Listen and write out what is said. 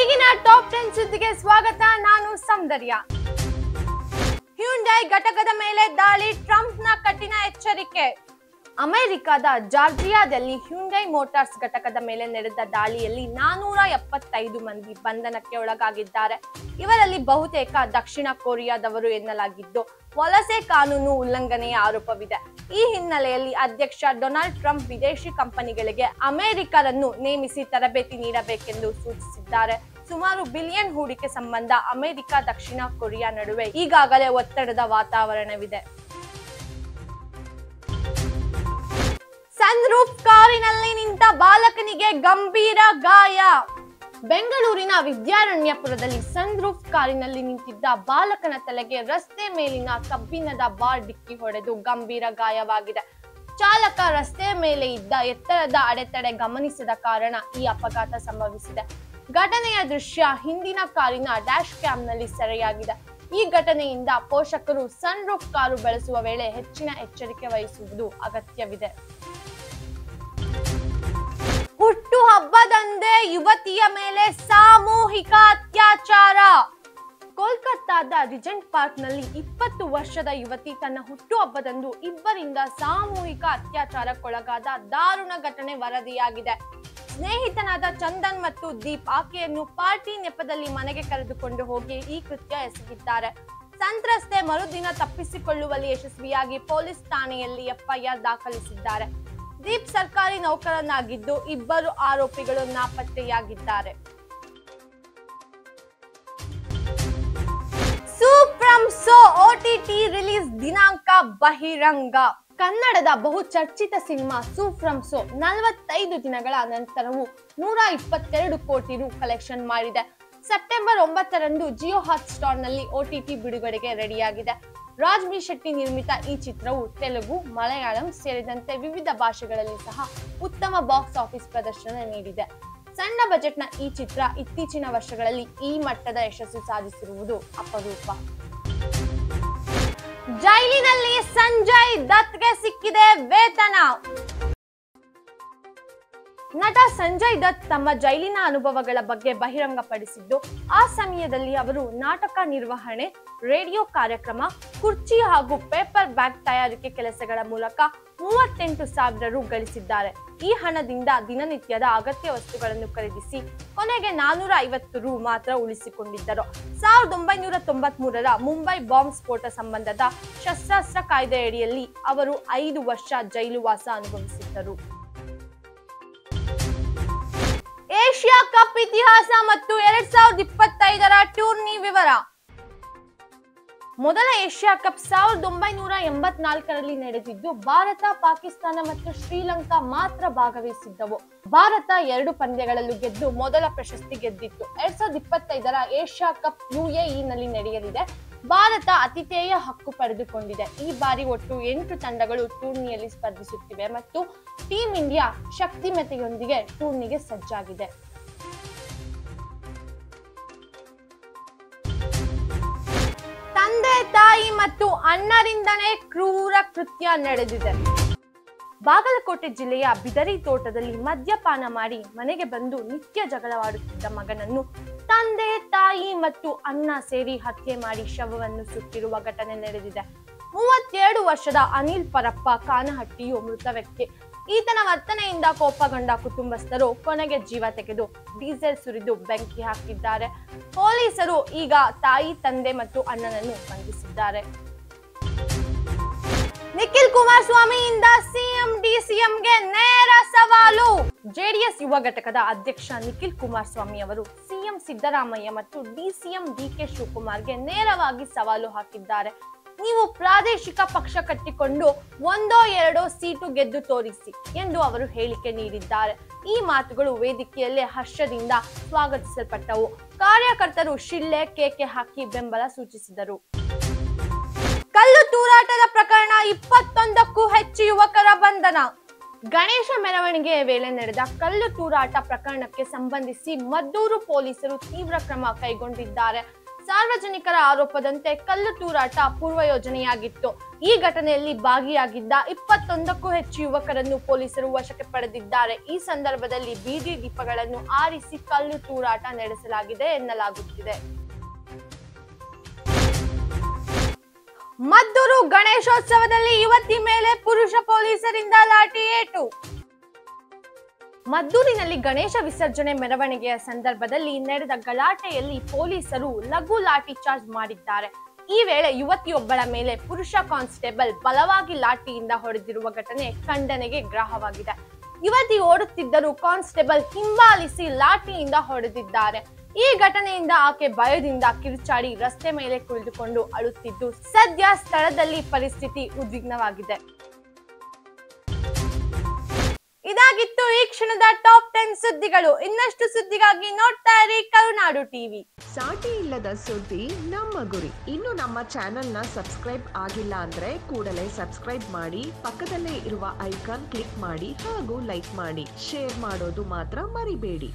ಈಗಿನ ಟಾಪ್ 10 ಸುದ್ದಿಗೆ ಸ್ವಾಗತ. ನಾನು ಸೌಂದರ್ಯ. ಹ್ಯುಂಡೈ ಘಟಕದ ಮೇಲೆ ದಾಳಿ, ಟ್ರಂಪ್ನ ಕಠಿಣ ಎಚ್ಚರಿಕೆ. ಅಮೆರಿಕದ ಜಾರ್ಜಿಯಾದಲ್ಲಿ ಹ್ಯುಂಡೈ ಮೋಟಾರ್ಸ್ ಘಟಕದ ಮೇಲೆ ನಡೆದ ದಾಳಿಯಲ್ಲಿ 475 ಮಂದಿ ಬಂಧನಕ್ಕೆ ಒಳಗಾಗಿದ್ದಾರೆ. ಇವರಲ್ಲಿ ಬಹುತೇಕ ದಕ್ಷಿಣ ಕೊರಿಯಾದವರು ಎನ್ನಲಾಗಿದ್ದು, ವಲಸೆ ಕಾನೂನು ಉಲ್ಲಂಘನೆಯ ಆರೋಪವಿದೆ. ಈ ಹಿನ್ನೆಲೆಯಲ್ಲಿ ಅಧ್ಯಕ್ಷ ಡೊನಾಲ್ಡ್ ಟ್ರಂಪ್ ವಿದೇಶಿ ಕಂಪನಿಗಳಿಗೆ ಅಮೆರಿಕರನ್ನು ನೇಮಿಸಿ ತರಬೇತಿ ನೀಡಬೇಕೆಂದು ಸೂಚಿಸಿದ್ದಾರೆ. ಸುಮಾರು ಬಿಲಿಯನ್ ಹೂಡಿಕೆ ಸಂಬಂಧ ಅಮೆರಿಕ, ದಕ್ಷಿಣ ಕೊರಿಯಾ ನಡುವೆ ಈಗಾಗಲೇ ಒತ್ತಡದ ವಾತಾವರಣವಿದೆ. ಸನ್ರೂಫ್ ಕಾರಿನಲ್ಲಿ ನಿಂತ ಬಾಲಕನಿಗೆ ಗಂಭೀರ ಗಾಯ. ಬೆಂಗಳೂರಿನ ವಿದ್ಯಾರಣ್ಯಪುರದಲ್ಲಿ ಸನ್ರೂಫ್ ಕಾರಿನಲ್ಲಿ ನಿಂತಿದ್ದ ಬಾಲಕನ ತಲೆಗೆ ರಸ್ತೆ ಮೇಲಿನ ಕಬ್ಬಿಣದ ಬಾರ್ ಡಿಕ್ಕಿ ಹೊಡೆದು ಗಂಭೀರ ಗಾಯವಾಗಿದೆ. ಚಾಲಕ ರಸ್ತೆ ಮೇಲೆ ಇದ್ದ ಎತ್ತರದ ಅಡೆತಡೆ ಗಮನಿಸದ ಕಾರಣ ಈ ಅಪಘಾತ ಸಂಭವಿಸಿದೆ. ಘಟನೆಯ ದೃಶ್ಯ ಹಿಂದಿನ ಕಾರಿನ ಡ್ಯಾಶ್ ಕ್ಯಾಮ್ನಲ್ಲಿ ಸೆರೆಯಾಗಿದೆ. ಈ ಘಟನೆಯಿಂದ ಪೋಷಕರು ಸನ್ರೂಫ್ ಕಾರು ಬಳಸುವ ವೇಳೆ ಹೆಚ್ಚಿನ ಎಚ್ಚರಿಕೆ ವಹಿಸುವುದು ಅಗತ್ಯವಿದೆ. ಹುಟ್ಟು ಹಬ್ಬದಂದೇ ಯುವತಿಯ ಮೇಲೆ ಸಾಮೂಹಿಕ ಅತ್ಯಾಚಾರ. ಕೋಲ್ಕತ್ತಾದ ರಿಜೆಂಟ್ ಪಾರ್ಕ್ ನಲ್ಲಿ 20 ವರ್ಷದ ಯುವತಿ ತನ್ನ ಹುಟ್ಟುಹಬ್ಬದಂದು ಇಬ್ಬರಿಂದ ಸಾಮೂಹಿಕ ಅತ್ಯಾಚಾರಕ್ಕೊಳಗಾದ ದಾರುಣ ಘಟನೆ ವರದಿಯಾಗಿದೆ. ಸ್ನೇಹಿತನಾದ ಚಂದನ್ ಮತ್ತು ದೀಪ್ ಆಕೆಯನ್ನು ಪಾರ್ಟಿ ನೆಪದಲ್ಲಿ ಮನೆಗೆ ಕರೆದುಕೊಂಡು ಹೋಗಿ ಈ ಕೃತ್ಯ ಎಸಗಿದ್ದಾರೆ. ಸಂತ್ರಸ್ತೆ ಮರುದಿನ ತಪ್ಪಿಸಿಕೊಳ್ಳುವಲ್ಲಿ ಯಶಸ್ವಿಯಾಗಿ ಪೊಲೀಸ್ ಠಾಣೆಯಲ್ಲಿ ಎಫ್ಐಆರ್ ದಾಖಲಿಸಿದ್ದಾರೆ. ದೀಪ್ ಸರ್ಕಾರಿ ನೌಕರನಾಗಿದ್ದು, ಇಬ್ಬರು ಆರೋಪಿಗಳು ನಾಪತ್ತೆಯಾಗಿದ್ದಾರೆ. ಸೂಪ್ರಮ್ ಸೋ OTT ರಿಲೀಸ್ ದಿನಾಂಕ ಬಹಿರಂಗ. ಕನ್ನಡದ ಬಹುಚರ್ಚಿತ ಸಿನಿಮಾ ಸೂಪ್ರಮ್ ಸೋ 45 ದಿನಗಳ ನಂತರವೂ 122 ಕೋಟಿ ರು ಕಲೆಕ್ಷನ್ ಮಾಡಿದೆ. ಸೆಪ್ಟೆಂಬರ್ 9ರಂದು ಜಿಯೋ ಹಾಟ್ಸ್ಟಾರ್ ನಲ್ಲಿ OTT ಬಿಡುಗಡೆಗೆ ರೆಡಿಯಾಗಿದೆ. ರಾಜ್ ಬಿ ಶೆಟ್ಟಿ ನಿರ್ಮಿತ ಈ ಚಿತ್ರವು ತೆಲುಗು, ಮಲಯಾಳಂ ಸೇರಿದಂತೆ ವಿವಿಧ ಭಾಷೆಗಳಲ್ಲಿ ಸಹ ಉತ್ತಮ ಬಾಕ್ಸ್ ಆಫೀಸ್ ಪ್ರದರ್ಶನ ನೀಡಿದೆ. ಸಣ್ಣ ಬಜೆಟ್ನ ಈ ಚಿತ್ರ ಇತ್ತೀಚಿನ ವರ್ಷಗಳಲ್ಲಿ ಈ ಮಟ್ಟದ ಯಶಸ್ಸು ಸಾಧಿಸಿರುವುದು ಅಪರೂಪ. ಜೈಲಿನಲ್ಲಿ ಸಂಜಯ್ ದತ್ಗೆ ಸಿಕ್ಕಿದೆ ವೇತನ. ನಟ ಸಂಜಯ್ ದತ್ ತಮ್ಮ ಜೈಲಿನ ಅನುಭವಗಳ ಬಗ್ಗೆ ಬಹಿರಂಗಪಡಿಸಿದ್ದು, ಆ ಸಮಯದಲ್ಲಿ ಅವರು ನಾಟಕ ನಿರ್ವಹಣೆ, ರೇಡಿಯೋ ಕಾರ್ಯಕ್ರಮ, ಕುರ್ಚಿ ಹಾಗೂ ಪೇಪರ್ ಬ್ಯಾಗ್ ತಯಾರಿಕೆ ಕೆಲಸಗಳ ಮೂಲಕ 38,000 ರು ಗಳಿಸಿದ್ದಾರೆ. ಈ ಹಣದಿಂದ ದಿನನಿತ್ಯದ ಅಗತ್ಯ ವಸ್ತುಗಳನ್ನು ಖರೀದಿಸಿ ಕೊನೆಗೆ 450 ರು ಮಾತ್ರ ಉಳಿಸಿಕೊಂಡಿದ್ದರು. 1993ರ ಮುಂಬೈ ಬಾಂಬ್ ಸ್ಫೋಟ ಸಂಬಂಧದ ಶಸ್ತ್ರಾಸ್ತ್ರ ಕಾಯ್ದೆಯಡಿಯಲ್ಲಿ ಅವರು 5 ವರ್ಷ ಜೈಲು ವಾಸ ಅನುಭವಿಸಿದ್ದರು. ಏಷ್ಯಾ ಕಪ್ ಇತಿಹಾಸ ಮತ್ತು 2025ರ ಟೂರ್ನಿ ವಿವರ. ಮೊದಲ ಏಷ್ಯಾ ಕಪ್ 1984ರಲ್ಲಿ ನಡೆದಿದ್ದು, ಭಾರತ, ಪಾಕಿಸ್ತಾನ ಮತ್ತು ಶ್ರೀಲಂಕಾ ಮಾತ್ರ ಭಾಗವಹಿಸಿದ್ದವು. ಭಾರತ 2 ಪಂದ್ಯಗಳಲ್ಲೂ ಗೆದ್ದು ಮೊದಲ ಪ್ರಶಸ್ತಿ ಗೆದ್ದಿತ್ತು. 2025ರ ಏಷ್ಯಾ ಕಪ್ UAE ನಲ್ಲಿ ನಡೆಯಲಿದೆ. ಭಾರತ ಆತಿಥೇಯ ಹಕ್ಕು ಪಡೆದುಕೊಂಡಿದೆ. ಈ ಬಾರಿ ಒಟ್ಟು 8 ತಂಡಗಳು ಟೂರ್ನಿಯಲ್ಲಿ ಸ್ಪರ್ಧಿಸುತ್ತಿವೆ ಮತ್ತು ಟೀಮ್ ಇಂಡಿಯಾ ಶಕ್ತಿಮತೆಯೊಂದಿಗೆ ಟೂರ್ನಿಗೆ ಸಜ್ಜಾಗಿದೆ. ತಂದೆ, ತಾಯಿ ಮತ್ತು ಅಣ್ಣರಿಂದನೇ ಕ್ರೂರ ಕೃತ್ಯ ನಡೆದಿದೆ. ಬಾಗಲಕೋಟೆ ಜಿಲ್ಲೆಯ ಬಿದರಿ ತೋಟದಲ್ಲಿ ಮದ್ಯಪಾನ ಮಾಡಿ ಮನೆಗೆ ಬಂದು ನಿತ್ಯ ಜಗಳವಾಡುತ್ತಿದ್ದ ಮಗನನ್ನು ತಂದೆ, ತಾಯಿ ಮತ್ತು ಅಣ್ಣ ಸೇರಿ ಹತ್ಯೆ ಮಾಡಿ ಶವವನ್ನು ಸುಟ್ಟಿರುವ ಘಟನೆ ನಡೆದಿದೆ. 37 ವರ್ಷದ ಅನಿಲ್ ಪರಪ್ಪ ಕಾನಹಟ್ಟಿಯು ಮೃತ ವ್ಯಕ್ತಿ. ಈತನ ವರ್ತನೆಯಿಂದ ಕೋಪಗೊಂಡ ಕುಟುಂಬಸ್ಥರು ಕೊನೆಗೆ ಜೀವ ತೆಗೆದು ಡೀಸೆಲ್ ಸುರಿದು ಬೆಂಕಿ ಹಾಕಿದ್ದಾರೆ. ಪೊಲೀಸರು ಈಗ ತಾಯಿ, ತಂದೆ ಮತ್ತು ಅಣ್ಣನನ್ನು ಬಂಧಿಸಿದ್ದಾರೆ. ನಿಖಿಲ್ ಕುಮಾರಸ್ವಾಮಿಯಿಂದ ಸಿಎಂ ಡಿಸಿಎಂಗೆ ನೇರ ಸವಾಲು. ಜೆಡಿಎಸ್ ಯುವ ಘಟಕದ ಅಧ್ಯಕ್ಷ ನಿಖಿಲ್ ಕುಮಾರಸ್ವಾಮಿ ಅವರು ಸಿಎಂ ಸಿದ್ದರಾಮಯ್ಯ ಮತ್ತು ಡಿಸಿಎಂ ಡಿಕೆ ಶಿವಕುಮಾರ್ಗೆ ನೇರವಾಗಿ ಸವಾಲು ಹಾಕಿದ್ದಾರೆ. ನೀವು ಪ್ರಾದೇಶಿಕ ಪಕ್ಷ ಕಟ್ಟಿಕೊಂಡು 1-2 ಸೀಟು ಗೆದ್ದು ತೋರಿಸಿ ಎಂದು ಅವರು ಹೇಳಿಕೆ ನೀಡಿದ್ದಾರೆ. ಈ ಮಾತುಗಳು ವೇದಿಕೆಯಲ್ಲೇ ಹರ್ಷದಿಂದ ಸ್ವಾಗತಿಸಲ್ಪಟ್ಟವು. ಕಾರ್ಯಕರ್ತರು ಶಿಳ್ಳೆ, ಕೇಕೆ ಹಾಕಿ ಬೆಂಬಲ ಸೂಚಿಸಿದರು. ಕಲ್ಲು ತೂರಾಟದ ಪ್ರಕರಣ, 21ಕ್ಕೂ ಹೆಚ್ಚು ಯುವಕರ ಬಂಧನ. ಗಣೇಶ ಮೆರವಣಿಗೆಯ ವೇಳೆ ನಡೆದ ಕಲ್ಲು ತೂರಾಟ ಪ್ರಕರಣಕ್ಕೆ ಸಂಬಂಧಿಸಿ ಮದ್ದೂರು ಪೊಲೀಸರು ತೀವ್ರ ಕ್ರಮ ಕೈಗೊಂಡಿದ್ದಾರೆ. ಸಾರ್ವಜನಿಕರ ಆರೋಪದಂತೆ ಕಲ್ಲು ತೂರಾಟ ಪೂರ್ವ ಯೋಜನೆಯಾಗಿತ್ತು. ಈ ಘಟನೆಯಲ್ಲಿ ಭಾಗಿಯಾಗಿದ್ದ 21ಕ್ಕೂ ಹೆಚ್ಚು ಯುವಕರನ್ನು ಪೊಲೀಸರು ವಶಕ್ಕೆ ಪಡೆದಿದ್ದಾರೆ. ಈ ಸಂದರ್ಭದಲ್ಲಿ ಬೀದಿ ದೀಪಗಳನ್ನು ಆರಿಸಿ ಕಲ್ಲು ತೂರಾಟ ನಡೆಸಲಾಗಿದೆ ಎನ್ನಲಾಗುತ್ತಿದೆ. ಮದ್ದೂರು ಗಣೇಶೋತ್ಸವದಲ್ಲಿ ಯುವತಿ ಮೇಲೆ ಪುರುಷ ಪೊಲೀಸರಿಂದ ಲಾಠಿ ಏಟು. ಮದ್ದೂರಿನಲ್ಲಿ ಗಣೇಶ ವಿಸರ್ಜನೆ ಮೆರವಣಿಗೆಯ ಸಂದರ್ಭದಲ್ಲಿ ನಡೆದ ಗಲಾಟೆಯಲ್ಲಿ ಪೊಲೀಸರು ಲಘು ಲಾಠಿ ಚಾರ್ಜ್ ಮಾಡಿದ್ದಾರೆ. ಈ ವೇಳೆ ಯುವತಿಯೊಬ್ಬಳ ಮೇಲೆ ಪುರುಷ ಕಾನ್ಸ್ಟೇಬಲ್ ಬಲವಾಗಿ ಲಾಠಿಯಿಂದ ಹೊಡೆದಿರುವ ಘಟನೆ ಖಂಡನೆಗೆ ಗ್ರಾಹವಾಗಿದೆ. ಯುವತಿ ಓಡುತ್ತಿದ್ದರೂ ಕಾನ್ಸ್ಟೇಬಲ್ ಹಿಂಬಾಲಿಸಿ ಲಾಠಿಯಿಂದ ಹೊಡೆದಿದ್ದಾರೆ. ಈ ಘಟನೆಯಿಂದ ಆಕೆ ಭಯದಿಂದ ಕಿರುಚಾಡಿ ರಸ್ತೆ ಮೇಲೆ ಕುಳಿತುಕೊಂಡು ಅಳುತ್ತಿದ್ದು, ಸದ್ಯ ಸ್ಥಳದಲ್ಲಿ ಪರಿಸ್ಥಿತಿ ಉದ್ವಿಗ್ನವಾಗಿದೆ. ಇದಾಗಿತ್ತು ಈ ಕ್ಷಣದ ಟಾಪ್ 10 ಸುದ್ದಿಗಳು. ಇನ್ನಷ್ಟು ಸುದ್ದಿಗಾಗಿ ನೋಡ್ತಾ ಇರಿ ಕರುನಾಡು ಟಿವಿ. ಸಾಟಿ ಇಲ್ಲದ ಸುದ್ದಿ ನಮ್ಮ ಗುರಿ. ಇನ್ನು ನಮ್ಮ ಚಾನೆಲ್ ನ ಸಬ್ಸ್ಕ್ರೈಬ್ ಆಗಿಲ್ಲ ಅಂದ್ರೆ ಕೂಡಲೇ ಸಬ್ಸ್ಕ್ರೈಬ್ ಮಾಡಿ, ಪಕ್ಕದಲ್ಲೇ ಇರುವ ಐಕಾನ್ ಕ್ಲಿಕ್ ಮಾಡಿ ಹಾಗೂ ಲೈಕ್ ಮಾಡಿ. ಶೇರ್ ಮಾಡೋದು ಮಾತ್ರ ಮರಿಬೇಡಿ.